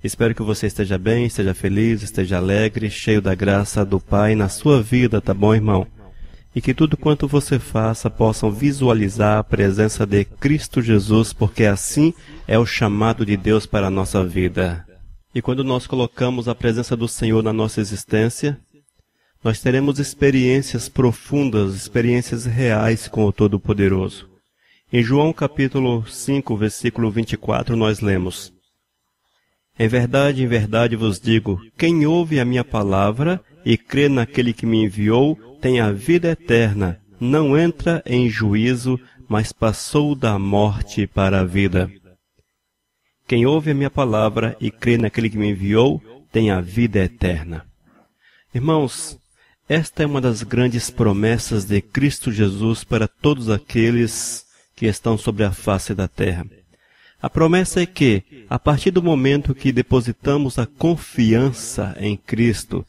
Espero que você esteja bem, esteja feliz, esteja alegre, cheio da graça do Pai na sua vida, tá bom, irmão? E que tudo quanto você faça possam visualizar a presença de Cristo Jesus, porque assim é o chamado de Deus para a nossa vida. E quando nós colocamos a presença do Senhor na nossa existência, nós teremos experiências profundas, experiências reais com o Todo-Poderoso. Em João capítulo 5, versículo 24, nós lemos: em verdade vos digo, quem ouve a minha palavra e crê naquele que me enviou, tem a vida eterna, não entra em juízo, mas passou da morte para a vida. Quem ouve a minha palavra e crê naquele que me enviou, tem a vida eterna. Irmãos, esta é uma das grandes promessas de Cristo Jesus para todos aqueles que estão sobre a face da terra. A promessa é que, a partir do momento que depositamos a confiança em Cristo,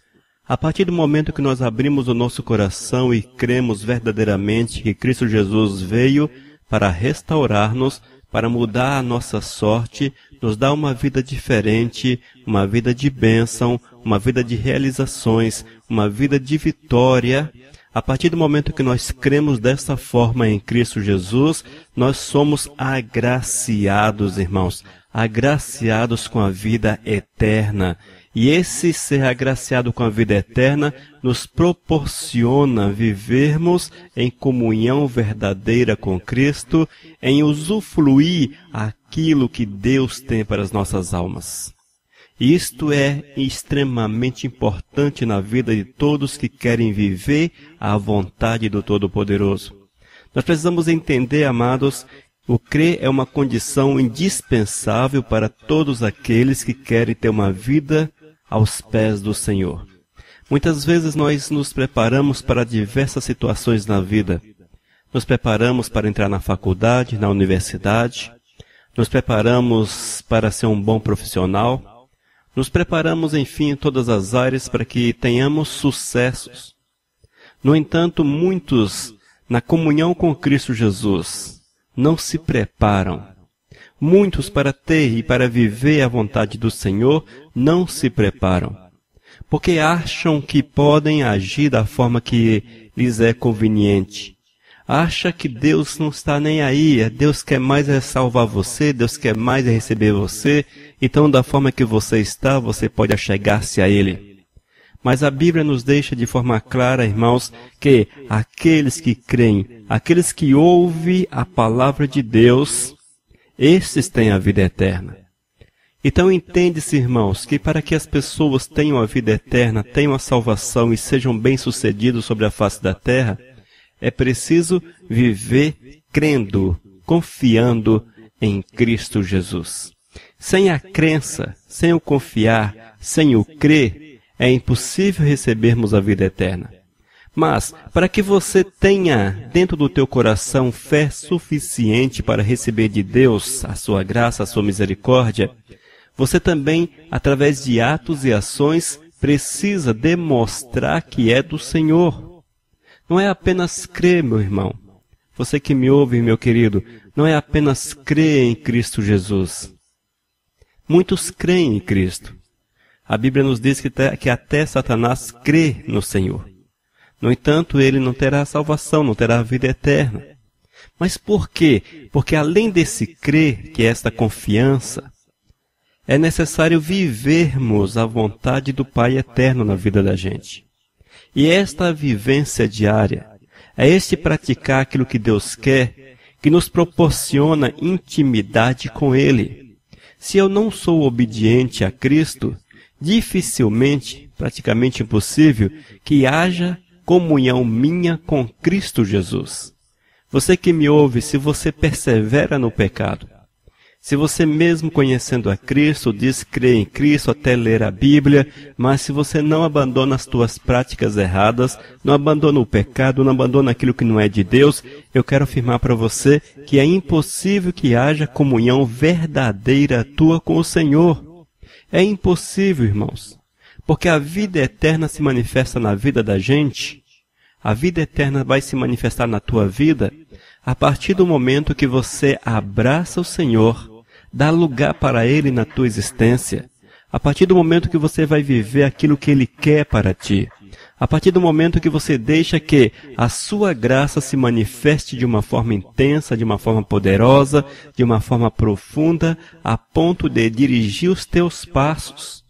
a partir do momento que nós abrimos o nosso coração e cremos verdadeiramente que Cristo Jesus veio para restaurar-nos, para mudar a nossa sorte, nos dar uma vida diferente, uma vida de bênção, uma vida de realizações, uma vida de vitória. A partir do momento que nós cremos dessa forma em Cristo Jesus, nós somos agraciados, irmãos, agraciados com a vida eterna. E esse ser agraciado com a vida eterna nos proporciona vivermos em comunhão verdadeira com Cristo, em usufruir aquilo que Deus tem para as nossas almas. Isto é extremamente importante na vida de todos que querem viver à vontade do Todo-Poderoso. Nós precisamos entender, amados, o crer é uma condição indispensável para todos aqueles que querem ter uma vida aos pés do Senhor. Muitas vezes nós nos preparamos para diversas situações na vida. Nos preparamos para entrar na faculdade, na universidade. Nos preparamos para ser um bom profissional. Nos preparamos, enfim, em todas as áreas para que tenhamos sucessos. No entanto, muitos, na comunhão com Cristo Jesus, não se preparam. Muitos, para ter e para viver a vontade do Senhor, não se preparam. Porque acham que podem agir da forma que lhes é conveniente. Acha que Deus não está nem aí, Deus quer mais é salvar você, Deus quer mais é receber você, então da forma que você está, você pode achegar-se a Ele. Mas a Bíblia nos deixa de forma clara, irmãos, que aqueles que creem, aqueles que ouvem a palavra de Deus, esses têm a vida eterna. Então entende-se, irmãos, que para que as pessoas tenham a vida eterna, tenham a salvação e sejam bem-sucedidos sobre a face da terra, é preciso viver crendo, confiando em Cristo Jesus. Sem a crença, sem o confiar, sem o crer, é impossível recebermos a vida eterna. Mas, para que você tenha dentro do teu coração fé suficiente para receber de Deus a sua graça, a sua misericórdia, você também, através de atos e ações, precisa demonstrar que é do Senhor. Não é apenas crer, meu irmão. Você que me ouve, meu querido, não é apenas crer em Cristo Jesus. Muitos creem em Cristo. A Bíblia nos diz que até Satanás crê no Senhor. No entanto, ele não terá salvação, não terá vida eterna. Mas por quê? Porque além desse crer, que é esta confiança, é necessário vivermos a vontade do Pai eterno na vida da gente. E esta vivência diária, é este praticar aquilo que Deus quer, que nos proporciona intimidade com Ele. Se eu não sou obediente a Cristo, dificilmente, praticamente impossível, que haja comunhão minha com Cristo Jesus. Você que me ouve, se você persevera no pecado, se você mesmo conhecendo a Cristo, diz crer em Cristo até ler a Bíblia, mas se você não abandona as tuas práticas erradas, não abandona o pecado, não abandona aquilo que não é de Deus, eu quero afirmar para você que é impossível que haja comunhão verdadeira tua com o Senhor. É impossível, irmãos, porque a vida eterna se manifesta na vida da gente, a vida eterna vai se manifestar na tua vida a partir do momento que você abraça o Senhor, dá lugar para Ele na tua existência, A partir do momento que você vai viver aquilo que Ele quer para ti. A partir do momento que você deixa que a sua graça se manifeste de uma forma intensa, de uma forma poderosa, de uma forma profunda, a ponto de dirigir os teus passos.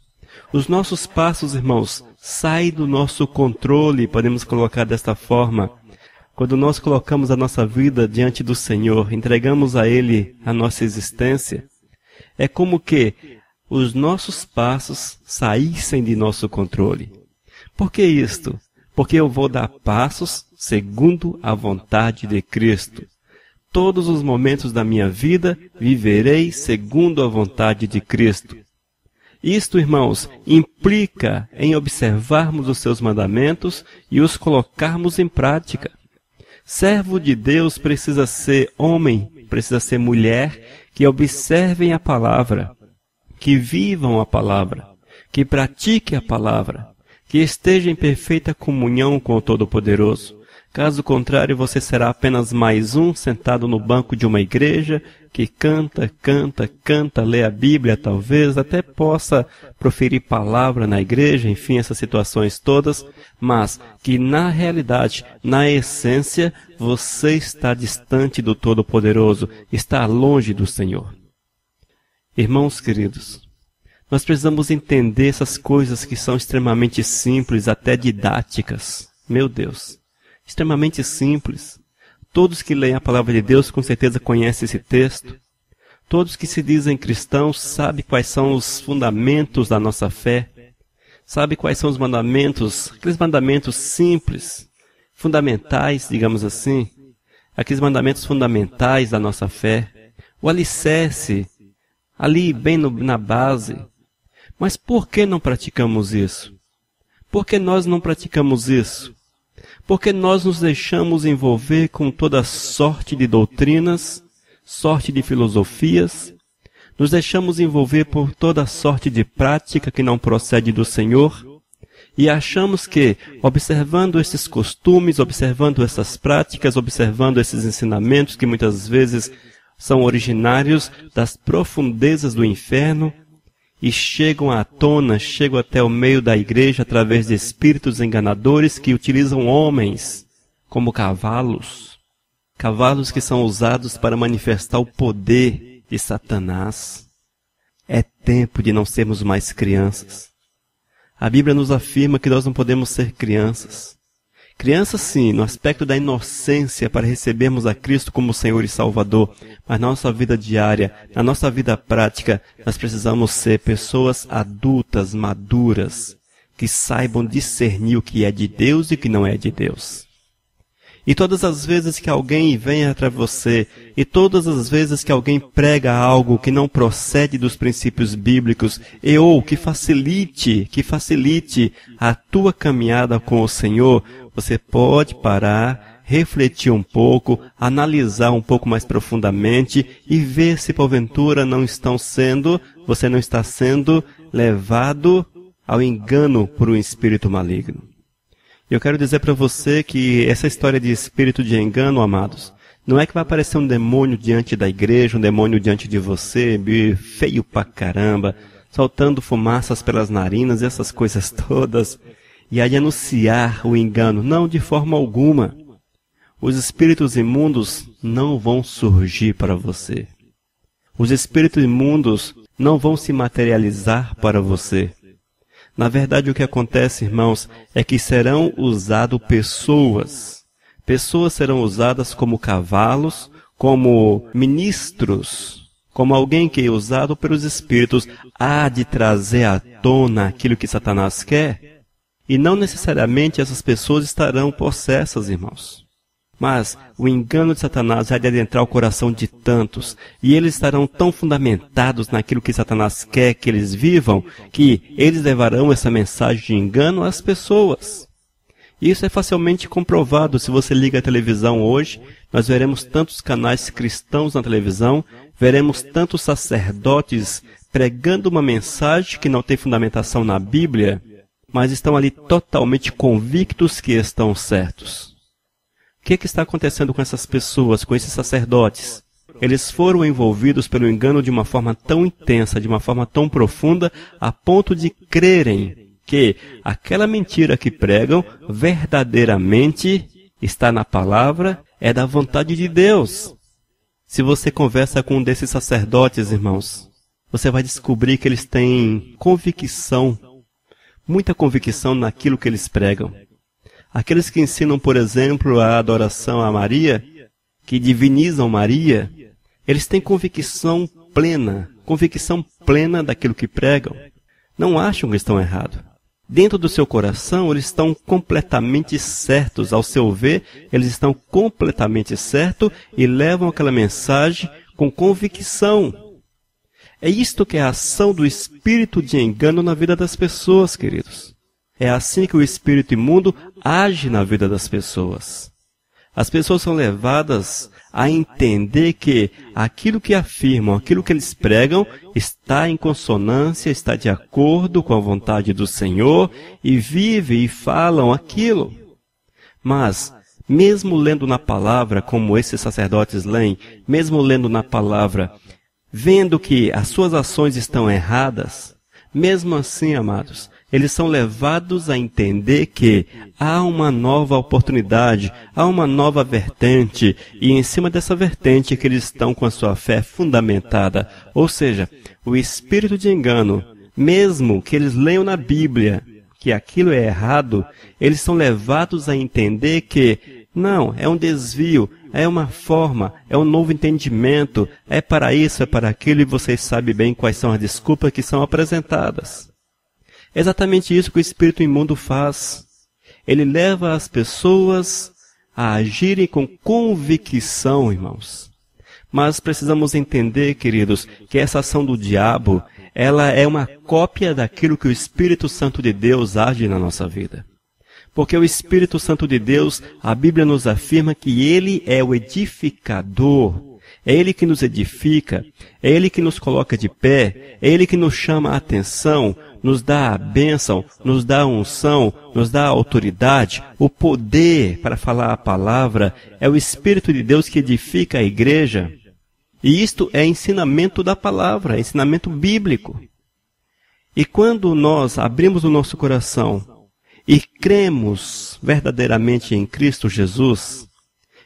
Os nossos passos, irmãos, saem do nosso controle, podemos colocar desta forma. Quando nós colocamos a nossa vida diante do Senhor, entregamos a Ele a nossa existência, é como que os nossos passos saíssem de nosso controle. Por que isto? Porque eu vou dar passos segundo a vontade de Cristo. Todos os momentos da minha vida viverei segundo a vontade de Cristo. Isto, irmãos, implica em observarmos os seus mandamentos e os colocarmos em prática. Servo de Deus precisa ser homem, precisa ser mulher, que observem a palavra, que vivam a palavra, que pratiquem a palavra, que esteja em perfeita comunhão com o Todo-Poderoso. Caso contrário, você será apenas mais um sentado no banco de uma igreja que canta, lê a Bíblia, talvez até possa proferir palavra na igreja, enfim, essas situações todas, mas que na realidade, na essência, você está distante do Todo-Poderoso, está longe do Senhor. Irmãos queridos, nós precisamos entender essas coisas que são extremamente simples, até didáticas. Meu Deus, extremamente simples. Todos que leem a palavra de Deus com certeza conhecem esse texto. Todos que se dizem cristãos sabem quais são os fundamentos da nossa fé. Sabem quais são os mandamentos, aqueles mandamentos simples, fundamentais, digamos assim. Aqueles mandamentos fundamentais da nossa fé. O alicerce, ali bem na base. Mas por que não praticamos isso? Por que nós não praticamos isso? Porque nós nos deixamos envolver com toda sorte de doutrinas, sorte de filosofias, nos deixamos envolver por toda sorte de prática que não procede do Senhor, e achamos que, observando esses costumes, observando essas práticas, observando esses ensinamentos que muitas vezes são originários das profundezas do inferno, e chegam à tona, chegam até o meio da igreja através de espíritos enganadores que utilizam homens como cavalos. Cavalos que são usados para manifestar o poder de Satanás. É tempo de não sermos mais crianças. A Bíblia nos afirma que nós não podemos ser crianças. Crianças sim, no aspecto da inocência para recebermos a Cristo como Senhor e Salvador, mas na nossa vida diária, na nossa vida prática, nós precisamos ser pessoas adultas, maduras, que saibam discernir o que é de Deus e o que não é de Deus. E todas as vezes que alguém vem atrás de você, e todas as vezes que alguém prega algo que não procede dos princípios bíblicos, ou que facilite a tua caminhada com o Senhor, você pode parar, refletir um pouco, analisar um pouco mais profundamente e ver se porventura você não está sendo levado ao engano por um espírito maligno. Eu quero dizer para você que essa história de espírito de engano, amados, não é que vai aparecer um demônio diante da igreja, um demônio diante de você, feio pra caramba, soltando fumaças pelas narinas, essas coisas todas, e aí anunciar o engano. Não, de forma alguma. Os espíritos imundos não vão surgir para você. Os espíritos imundos não vão se materializar para você. Na verdade, o que acontece, irmãos, é que serão usadas pessoas. Pessoas serão usadas como cavalos, como ministros, como alguém que é usado pelos espíritos há de trazer à tona aquilo que Satanás quer. E não necessariamente essas pessoas estarão possessas, irmãos. Mas o engano de Satanás há de adentrar o coração de tantos, e eles estarão tão fundamentados naquilo que Satanás quer que eles vivam, que eles levarão essa mensagem de engano às pessoas. Isso é facilmente comprovado. Se você liga a televisão hoje, nós veremos tantos canais cristãos na televisão, veremos tantos sacerdotes pregando uma mensagem que não tem fundamentação na Bíblia, mas estão ali totalmente convictos que estão certos. O que está acontecendo com essas pessoas, com esses sacerdotes? eles foram envolvidos pelo engano de uma forma tão intensa, de uma forma tão profunda, a ponto de crerem que aquela mentira que pregam verdadeiramente está na palavra, é da vontade de Deus. Se você conversa com um desses sacerdotes, irmãos, você vai descobrir que eles têm convicção, muita convicção naquilo que eles pregam. Aqueles que ensinam, por exemplo, a adoração a Maria, que divinizam Maria, eles têm convicção plena daquilo que pregam. Não acham que estão errados. Dentro do seu coração, eles estão completamente certos. Ao seu ver, eles estão completamente certos e levam aquela mensagem com convicção. É isto que é a ação do espírito de engano na vida das pessoas, queridos. É assim que o espírito imundo age na vida das pessoas. As pessoas são levadas a entender que aquilo que afirmam, aquilo que eles pregam, está em consonância, está de acordo com a vontade do Senhor, e vivem e falam aquilo. Mas, mesmo lendo na palavra, como esses sacerdotes leem, mesmo lendo na palavra, vendo que as suas ações estão erradas, mesmo assim, amados, eles são levados a entender que há uma nova oportunidade, há uma nova vertente, e em cima dessa vertente que eles estão com a sua fé fundamentada. Ou seja, o espírito de engano, mesmo que eles leiam na Bíblia que aquilo é errado, eles são levados a entender que não, é um desvio, é uma forma, é um novo entendimento, é para isso, é para aquilo, e vocês sabem bem quais são as desculpas que são apresentadas. É exatamente isso que o espírito imundo faz. Ele leva as pessoas a agirem com convicção, irmãos. Mas precisamos entender, queridos, que essa ação do diabo, ela é uma cópia daquilo que o Espírito Santo de Deus age na nossa vida. Porque o Espírito Santo de Deus, a Bíblia nos afirma que Ele é o edificador. É Ele que nos edifica, é Ele que nos coloca de pé, é Ele que nos chama a atenção, nos dá a bênção, nos dá a unção, nos dá a autoridade, o poder para falar a palavra. É o Espírito de Deus que edifica a igreja. E isto é ensinamento da palavra, é ensinamento bíblico. E quando nós abrimos o nosso coração e cremos verdadeiramente em Cristo Jesus,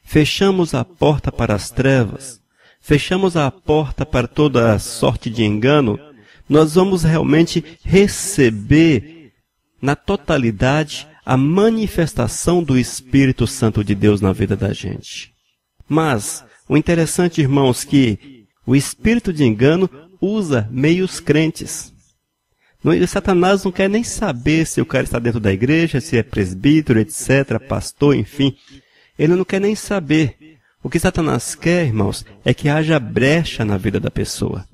fechamos a porta para as trevas, fechamos a porta para toda sorte de engano, nós vamos realmente receber na totalidade a manifestação do Espírito Santo de Deus na vida da gente. Mas o interessante, irmãos, que o espírito de engano usa meios crentes. Satanás não quer nem saber se o cara está dentro da igreja, se é presbítero, etc., pastor, enfim. Ele não quer nem saber. O que Satanás quer, irmãos, é que haja brecha na vida da pessoa.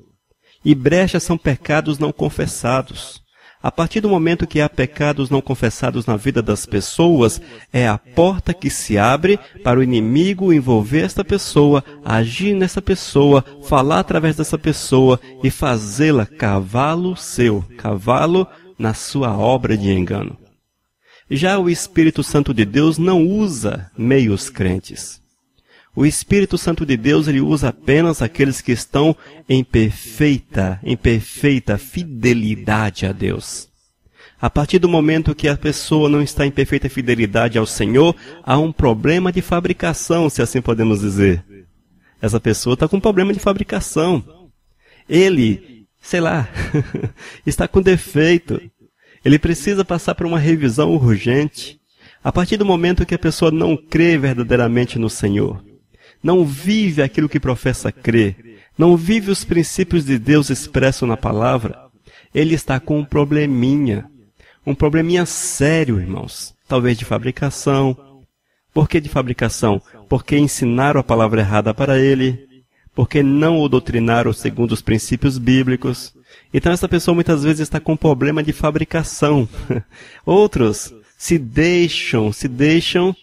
E brechas são pecados não confessados. A partir do momento que há pecados não confessados na vida das pessoas, é a porta que se abre para o inimigo envolver esta pessoa, agir nessa pessoa, falar através dessa pessoa e fazê-la cavalo seu, cavalo na sua obra de engano. Já o Espírito Santo de Deus não usa meios crentes. O Espírito Santo de Deus, ele usa apenas aqueles que estão em perfeita fidelidade a Deus. A partir do momento que a pessoa não está em perfeita fidelidade ao Senhor, há um problema de fabricação, se assim podemos dizer. Essa pessoa está com um problema de fabricação. Ele, está com defeito. Ele precisa passar por uma revisão urgente. A partir do momento que a pessoa não crê verdadeiramente no Senhor, não vive aquilo que professa crer, não vive os princípios de Deus expressos na palavra, ele está com um probleminha sério, irmãos. Talvez de fabricação. Por que de fabricação? Porque ensinaram a palavra errada para ele, porque não o doutrinaram segundo os princípios bíblicos. Então essa pessoa muitas vezes está com um problema de fabricação. Outros se deixam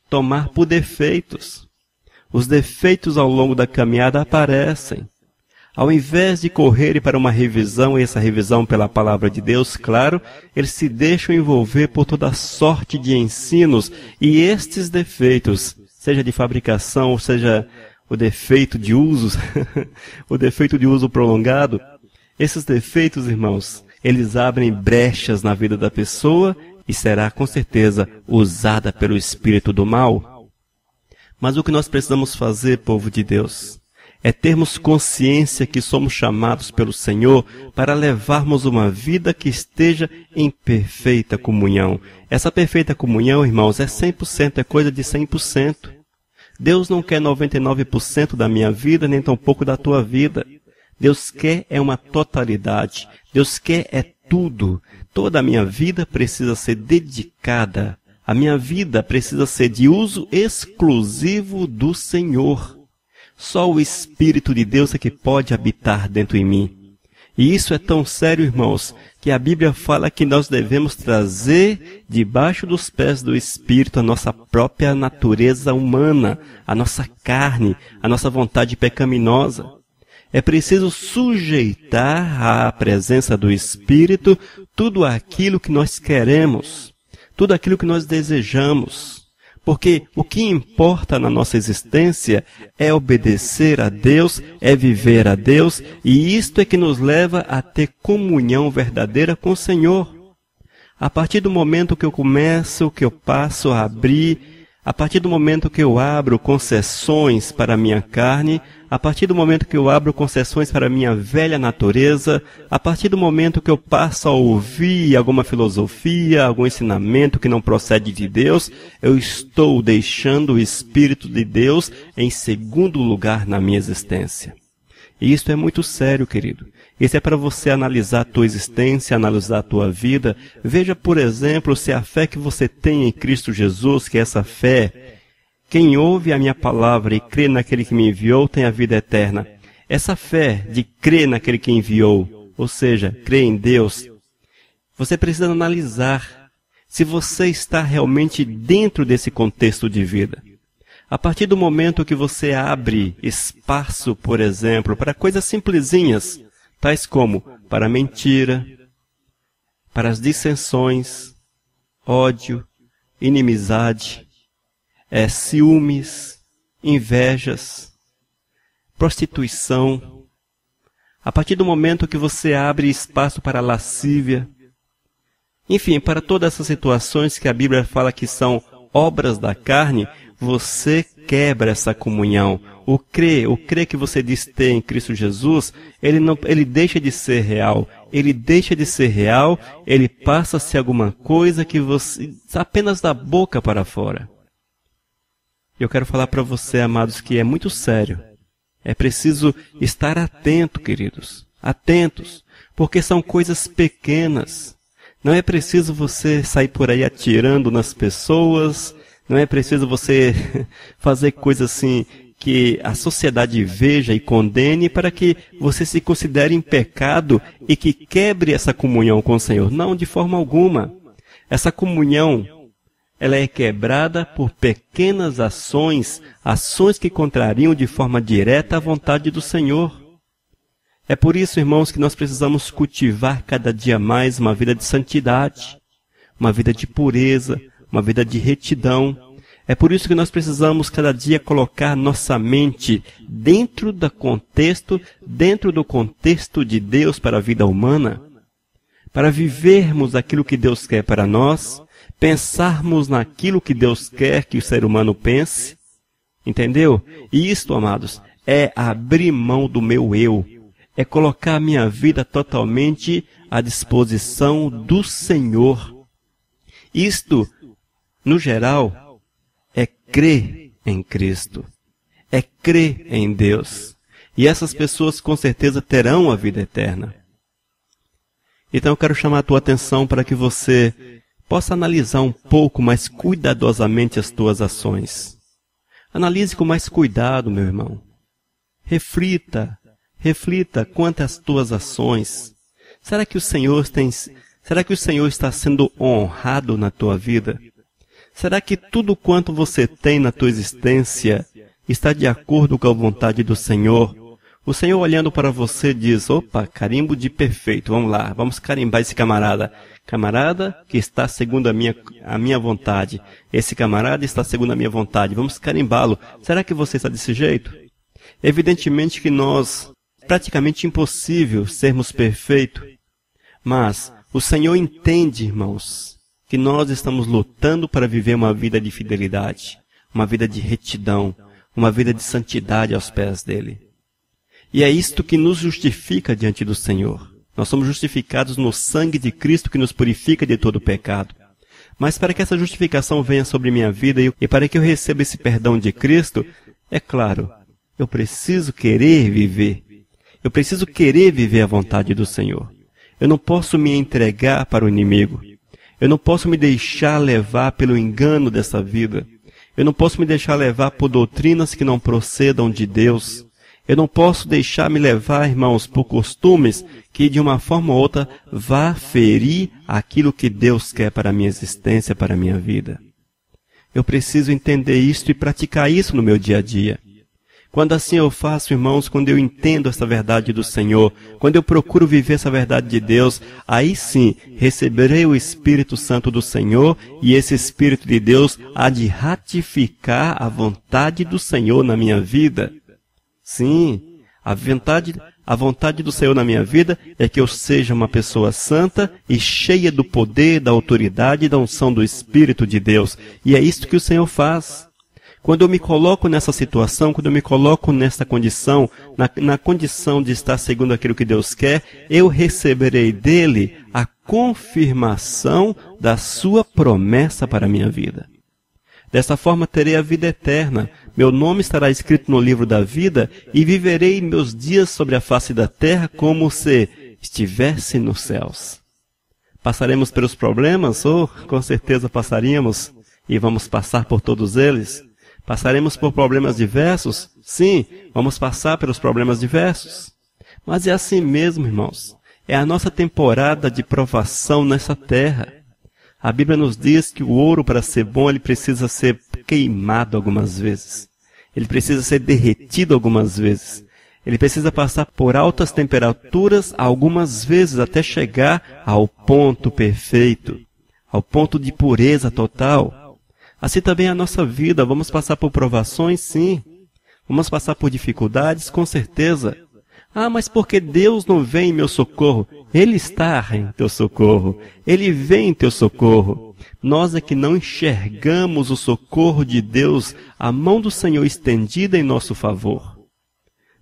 tomar por defeitos. Os defeitos ao longo da caminhada aparecem. Ao invés de correrem para uma revisão, e essa revisão pela palavra de Deus, claro, eles se deixam envolver por toda sorte de ensinos, e estes defeitos, seja de fabricação, seja o defeito de uso, o defeito de uso prolongado, esses defeitos, irmãos, eles abrem brechas na vida da pessoa e será, com certeza, usada pelo espírito do mal. Mas o que nós precisamos fazer, povo de Deus, é termos consciência que somos chamados pelo Senhor para levarmos uma vida que esteja em perfeita comunhão. Essa perfeita comunhão, irmãos, é 100%, é coisa de 100%. Deus não quer 99% da minha vida, nem tampouco da tua vida. Deus quer é uma totalidade. Deus quer é tudo. Toda a minha vida precisa ser dedicada. A minha vida precisa ser de uso exclusivo do Senhor. Só o Espírito de Deus é que pode habitar dentro de mim. E isso é tão sério, irmãos, que a Bíblia fala que nós devemos trazer debaixo dos pés do Espírito a nossa própria natureza humana, a nossa carne, a nossa vontade pecaminosa. É preciso sujeitar à presença do Espírito tudo aquilo que nós queremos, tudo aquilo que nós desejamos. Porque o que importa na nossa existência é obedecer a Deus, é viver a Deus, e isto é que nos leva a ter comunhão verdadeira com o Senhor. A partir do momento que eu passo a abrir, a partir do momento que eu abro concessões para a minha carne, a partir do momento que eu abro concessões para a minha velha natureza, a partir do momento que eu passo a ouvir alguma filosofia, algum ensinamento que não procede de Deus, eu estou deixando o Espírito de Deus em segundo lugar na minha existência. E isso é muito sério, querido. Isso é para você analisar a tua existência, analisar a tua vida. Veja, por exemplo, se a fé que você tem em Cristo Jesus, que é essa fé, quem ouve a minha palavra e crê naquele que me enviou tem a vida eterna. Essa fé de crer naquele que enviou, ou seja, crer em Deus, você precisa analisar se você está realmente dentro desse contexto de vida. A partir do momento que você abre espaço, por exemplo, para coisas simplesinhas, tais como para a mentira, para as dissensões, ódio, inimizade, ciúmes, invejas, prostituição. A partir do momento que você abre espaço para a lascívia, enfim, para todas essas situações que a Bíblia fala que são obras da carne, você quebra essa comunhão. O crer que você diz ter em Cristo Jesus, ele deixa de ser real. Ele deixa de ser real, ele passa a ser alguma coisa que você apenas da boca para fora. Eu quero falar para você, amados, que é muito sério. É preciso estar atento, queridos. Atentos, porque são coisas pequenas. Não é preciso você sair por aí atirando nas pessoas. Não é preciso você fazer coisas assim que a sociedade veja e condene para que você se considere em pecado e que quebre essa comunhão com o Senhor. Não, de forma alguma. Essa comunhão, ela é quebrada por pequenas ações que contrariam de forma direta a vontade do Senhor. É por isso, irmãos, que nós precisamos cultivar cada dia mais uma vida de santidade, uma vida de pureza, uma vida de retidão. É por isso que nós precisamos cada dia colocar nossa mente dentro do contexto de Deus para a vida humana, para vivermos aquilo que Deus quer para nós, pensarmos naquilo que Deus quer que o ser humano pense, entendeu? E isto, amados, é abrir mão do meu eu, é colocar a minha vida totalmente à disposição do Senhor. Isto, no geral, é crer em Cristo, é crer em Deus. E essas pessoas com certeza terão a vida eterna. Então eu quero chamar a tua atenção para que você possa analisar um pouco mais cuidadosamente as tuas ações. Analise com mais cuidado, meu irmão. Reflita quanto às tuas ações. Será que o Senhor está sendo honrado na tua vida? Será que tudo quanto você tem na tua existência está de acordo com a vontade do Senhor? O Senhor olhando para você diz, opa, carimbo de perfeito, vamos lá, vamos carimbar esse camarada. Camarada que está segundo a minha vontade. Esse camarada está segundo a minha vontade, vamos carimbá-lo. Será que você está desse jeito? Evidentemente que praticamente impossível sermos perfeitos, mas o Senhor entende, irmãos, que nós estamos lutando para viver uma vida de fidelidade, uma vida de retidão, uma vida de santidade aos pés dele. E é isto que nos justifica diante do Senhor. Nós somos justificados no sangue de Cristo que nos purifica de todo pecado. Mas para que essa justificação venha sobre minha vida e para que eu receba esse perdão de Cristo, é claro, eu preciso querer viver. Eu preciso querer viver a vontade do Senhor. Eu não posso me entregar para o inimigo. Eu não posso me deixar levar pelo engano dessa vida. Eu não posso me deixar levar por doutrinas que não procedam de Deus. Eu não posso deixar me levar, irmãos, por costumes que de uma forma ou outra vá ferir aquilo que Deus quer para a minha existência, para a minha vida. Eu preciso entender isto e praticar isso no meu dia a dia. Quando assim eu faço, irmãos, quando eu entendo essa verdade do Senhor, quando eu procuro viver essa verdade de Deus, aí sim receberei o Espírito Santo do Senhor e esse Espírito de Deus há de ratificar a vontade do Senhor na minha vida. Sim, a vontade do Senhor na minha vida é que eu seja uma pessoa santa e cheia do poder, da autoridade e da unção do Espírito de Deus. E é isto que o Senhor faz. Quando eu me coloco nessa situação, quando eu me coloco nessa condição, na condição de estar segundo aquilo que Deus quer, eu receberei dele a confirmação da sua promessa para a minha vida. Dessa forma terei a vida eterna, meu nome estará escrito no livro da vida e viverei meus dias sobre a face da terra como se estivesse nos céus. Passaremos pelos problemas? Com certeza passaríamos e vamos passar por todos eles. Passaremos por problemas diversos? Sim, vamos passar pelos problemas diversos. Mas é assim mesmo, irmãos. É a nossa temporada de provação nessa terra. A Bíblia nos diz que o ouro, para ser bom, ele precisa ser queimado algumas vezes. Ele precisa ser derretido algumas vezes. Ele precisa passar por altas temperaturas algumas vezes até chegar ao ponto perfeito, ao ponto de pureza total. Assim também é a nossa vida. Vamos passar por provações, sim. Vamos passar por dificuldades, com certeza. Ah, mas porque Deus não vem em meu socorro? Ele está em teu socorro. Ele vem em teu socorro. Nós é que não enxergamos o socorro de Deus, a mão do Senhor estendida em nosso favor.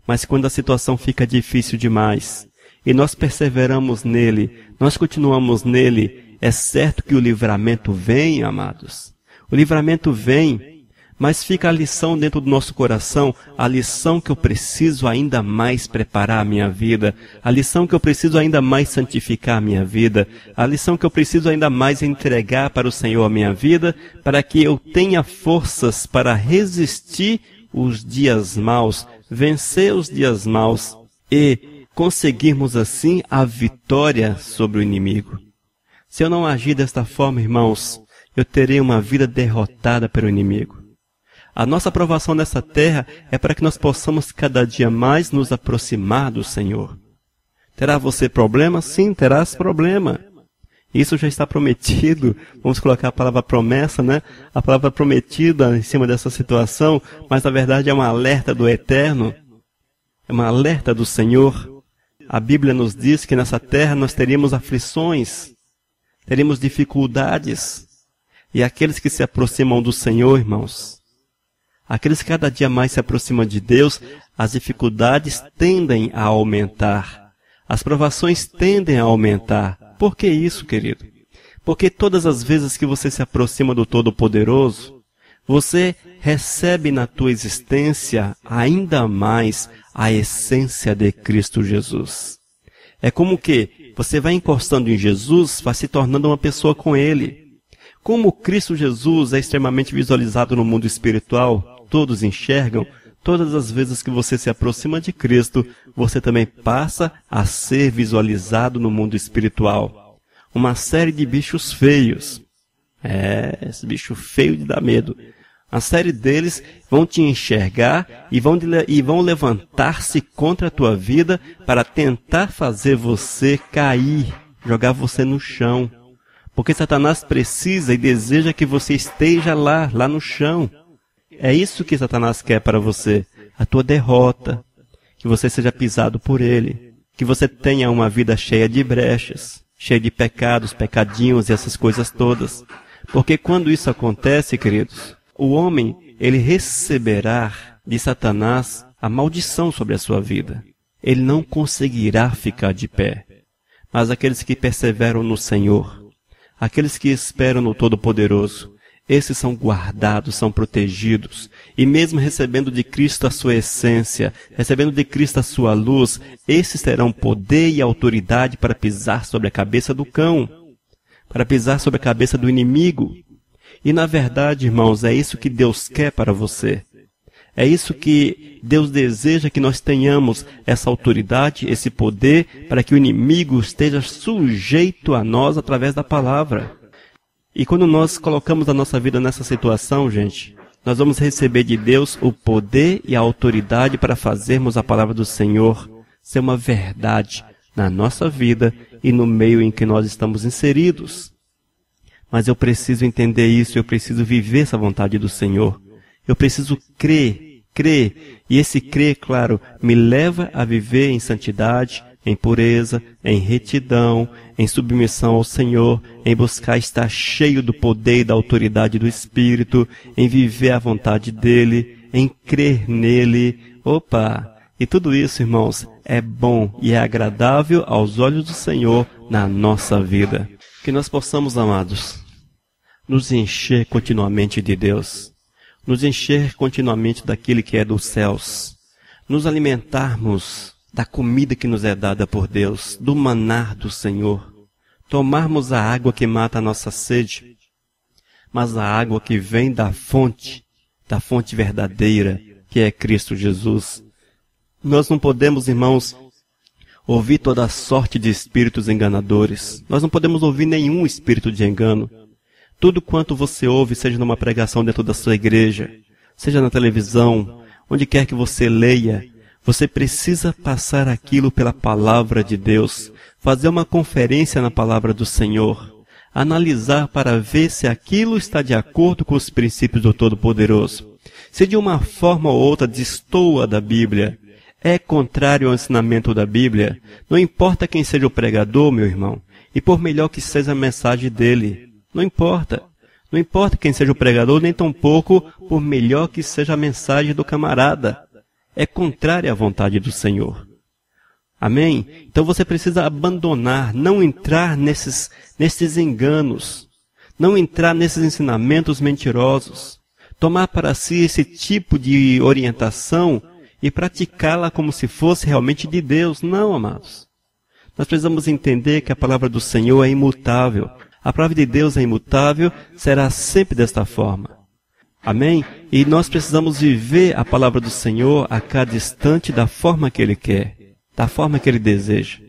Mas quando a situação fica difícil demais, e nós perseveramos nele, nós continuamos nele, é certo que o livramento vem, amados. O livramento vem. Mas fica a lição dentro do nosso coração, a lição que eu preciso ainda mais preparar a minha vida, a lição que eu preciso ainda mais santificar a minha vida, a lição que eu preciso ainda mais entregar para o Senhor a minha vida, para que eu tenha forças para resistir os dias maus, vencer os dias maus e conseguirmos assim a vitória sobre o inimigo. Se eu não agir desta forma, irmãos, eu terei uma vida derrotada pelo inimigo. A nossa aprovação nessa terra é para que nós possamos cada dia mais nos aproximar do Senhor. Terá você problema? Sim, terás problema. Isso já está prometido. Vamos colocar a palavra promessa, né? A palavra prometida em cima dessa situação, mas na verdade é um alerta do Eterno. É um alerta do Senhor. A Bíblia nos diz que nessa terra nós teríamos aflições, teríamos dificuldades. E aqueles que se aproximam do Senhor, irmãos, aqueles que cada dia mais se aproximam de Deus, as dificuldades tendem a aumentar. As provações tendem a aumentar. Por que isso, querido? Porque todas as vezes que você se aproxima do Todo-Poderoso, você recebe na tua existência ainda mais a essência de Cristo Jesus. É como que você vai encostando em Jesus, vai se tornando uma pessoa com Ele. Como Cristo Jesus é extremamente visualizado no mundo espiritual, todos enxergam, todas as vezes que você se aproxima de Cristo, você também passa a ser visualizado no mundo espiritual. Uma série de bichos feios. Esse bicho feio de dar medo. A série deles vão te enxergar e vão levantar-se contra a tua vida para tentar fazer você cair, jogar você no chão. Porque Satanás precisa e deseja que você esteja lá no chão. É isso que Satanás quer para você. a tua derrota, que você seja pisado por ele, que você tenha uma vida cheia de brechas, cheia de pecados, pecadinhos e essas coisas todas. Porque quando isso acontece, queridos, o homem, ele receberá de Satanás a maldição sobre a sua vida. Ele não conseguirá ficar de pé. Mas aqueles que perseveram no Senhor, aqueles que esperam no Todo-Poderoso, esses são guardados, são protegidos. E mesmo recebendo de Cristo a sua essência, recebendo de Cristo a sua luz, esses terão poder e autoridade para pisar sobre a cabeça do cão, para pisar sobre a cabeça do inimigo. E na verdade, irmãos, é isso que Deus quer para você. É isso que Deus deseja, que nós tenhamos essa autoridade, esse poder, para que o inimigo esteja sujeito a nós através da palavra. E quando nós colocamos a nossa vida nessa situação, gente, nós vamos receber de Deus o poder e a autoridade para fazermos a palavra do Senhor ser uma verdade na nossa vida e no meio em que nós estamos inseridos. Mas eu preciso entender isso, eu preciso viver essa vontade do Senhor. Eu preciso crer. E esse crer, claro, me leva a viver em santidade, em pureza, em retidão, em submissão ao Senhor, em buscar estar cheio do poder e da autoridade do Espírito, em viver a vontade dEle, em crer nele. E tudo isso, irmãos, é bom e é agradável aos olhos do Senhor na nossa vida. Que nós possamos, amados, nos encher continuamente de Deus, nos encher continuamente daquilo que é dos céus, nos alimentarmos da comida que nos é dada por Deus, do maná do Senhor, tomarmos a água que mata a nossa sede, mas a água que vem da fonte verdadeira, que é Cristo Jesus. Nós não podemos, irmãos, ouvir toda sorte de espíritos enganadores. Nós não podemos ouvir nenhum espírito de engano. Tudo quanto você ouve, seja numa pregação dentro da sua igreja, seja na televisão, onde quer que você leia, você precisa passar aquilo pela palavra de Deus, fazer uma conferência na palavra do Senhor, analisar para ver se aquilo está de acordo com os princípios do Todo-Poderoso. Se de uma forma ou outra destoa da Bíblia, é contrário ao ensinamento da Bíblia, não importa quem seja o pregador, meu irmão, e por melhor que seja a mensagem dele, não importa. Não importa quem seja o pregador, nem tampouco por melhor que seja a mensagem do camarada. É contrária à vontade do Senhor. Amém? Então você precisa abandonar, não entrar nesses enganos, não entrar nesses ensinamentos mentirosos, tomar para si esse tipo de orientação e praticá-la como se fosse realmente de Deus. Não, amados. Nós precisamos entender que a palavra do Senhor é imutável. A palavra de Deus é imutável, será sempre desta forma. Amém? E nós precisamos viver a palavra do Senhor a cada instante da forma que Ele quer, da forma que Ele deseja.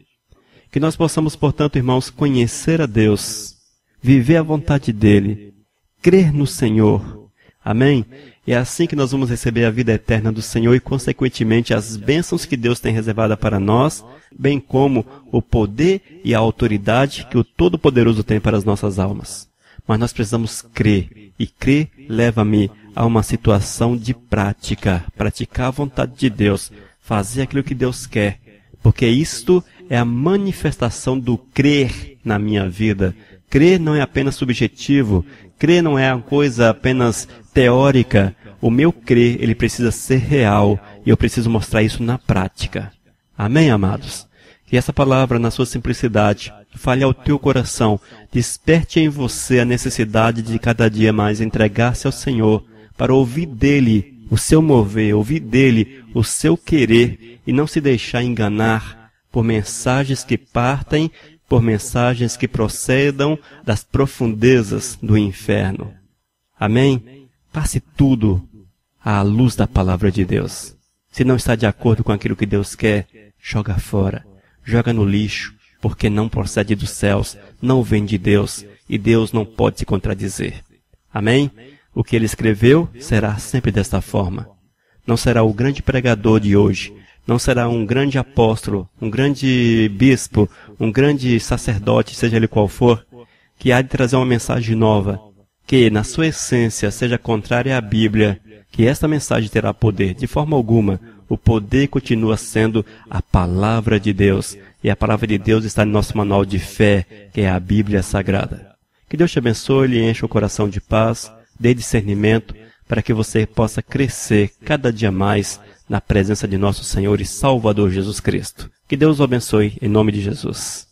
Que nós possamos, portanto, irmãos, conhecer a Deus, viver a vontade dEle, crer no Senhor. Amém? E é assim que nós vamos receber a vida eterna do Senhor e, consequentemente, as bênçãos que Deus tem reservada para nós, bem como o poder e a autoridade que o Todo-Poderoso tem para as nossas almas. Mas nós precisamos crer, e crer leva-me a uma situação de prática, praticar a vontade de Deus, fazer aquilo que Deus quer, porque isto é a manifestação do crer na minha vida. Crer não é apenas subjetivo, crer não é uma coisa apenas teórica. O meu crer, ele precisa ser real, e eu preciso mostrar isso na prática. Amém, amados? Que essa palavra, na sua simplicidade, fale ao teu coração, desperte em você a necessidade de cada dia mais entregar-se ao Senhor, para ouvir dEle o seu mover, ouvir dEle o seu querer, e não se deixar enganar por mensagens que partem, por mensagens que procedam das profundezas do inferno. Amém? Passe tudo à luz da palavra de Deus. Se não está de acordo com aquilo que Deus quer, joga fora, joga no lixo, porque não procede dos céus, não vem de Deus, e Deus não pode se contradizer. Amém? O que ele escreveu será sempre desta forma. Não será o grande pregador de hoje, não será um grande apóstolo, um grande bispo, um grande sacerdote, seja ele qual for, que há de trazer uma mensagem nova, que na sua essência seja contrária à Bíblia, que esta mensagem terá poder. De forma alguma, o poder continua sendo a palavra de Deus. E a palavra de Deus está no nosso manual de fé, que é a Bíblia Sagrada. Que Deus te abençoe e encha o coração de paz, dê discernimento, para que você possa crescer cada dia mais na presença de nosso Senhor e Salvador Jesus Cristo. Que Deus o abençoe em nome de Jesus.